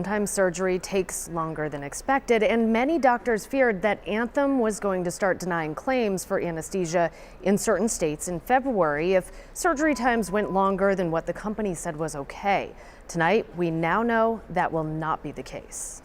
Sometimes surgery takes longer than expected, and many doctors feared that Anthem was going to start denying claims for anesthesia in certain states in February if surgery times went longer than what the company said was okay. Tonight, we now know that will not be the case.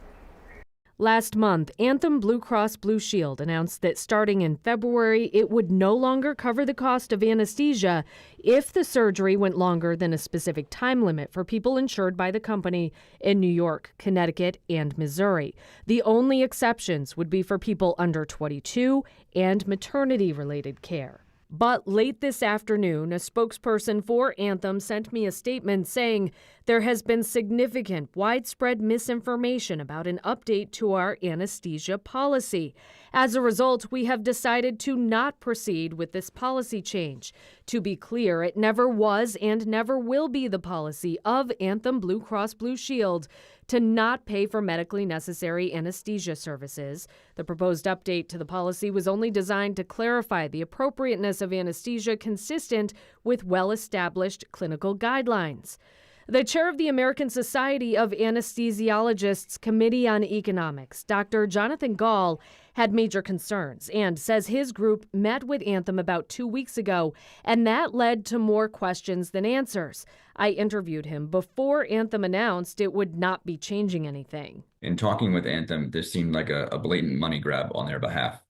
Last month, Anthem Blue Cross Blue Shield announced that starting in February, it would no longer cover the cost of anesthesia if the surgery went longer than a specific time limit for people insured by the company in New York, Connecticut, and Missouri. The only exceptions would be for people under 22 and maternity-related care. But late this afternoon, a spokesperson for Anthem sent me a statement saying there has been significant widespread misinformation about an update to our anesthesia policy. As a result, we have decided to not proceed with this policy change. To be clear, it never was and never will be the policy of Anthem Blue Cross Blue Shield to not pay for medically necessary anesthesia services. The proposed update to the policy was only designed to clarify the appropriateness of anesthesia consistent with well-established clinical guidelines. The chair of the American Society of Anesthesiologists Committee on Economics, Dr. Jonathan Gall, had major concerns and says his group met with Anthem about 2 weeks ago, and that led to more questions than answers. I interviewed him before Anthem announced it would not be changing anything. In talking with Anthem, this seemed like a blatant money grab on their behalf.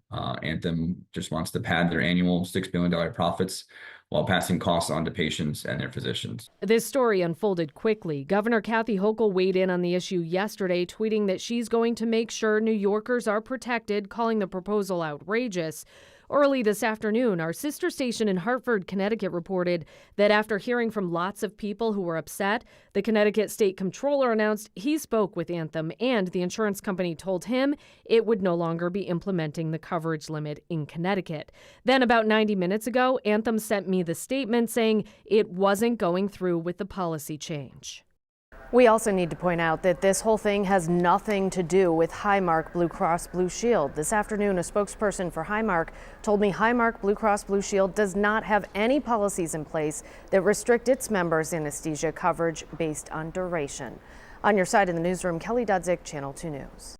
Anthem just wants to pad their annual $6 billion profits while passing costs on to patients and their physicians. This story unfolded quickly. Governor Kathy Hochul weighed in on the issue yesterday, tweeting that she's going to make sure New Yorkers are protected, calling the proposal outrageous. Early this afternoon, our sister station in Hartford, Connecticut, reported that after hearing from lots of people who were upset, the Connecticut State Comptroller announced he spoke with Anthem and the insurance company told him it would no longer be implementing the coverage limit in Connecticut. Then about 90 minutes ago, Anthem sent me the statement saying it wasn't going through with the policy change. We also need to point out that this whole thing has nothing to do with Highmark Blue Cross Blue Shield. This afternoon, a spokesperson for Highmark told me Highmark Blue Cross Blue Shield does not have any policies in place that restrict its members' anesthesia coverage based on duration. On your side in the newsroom, Kelly Dudzik, Channel 2 News.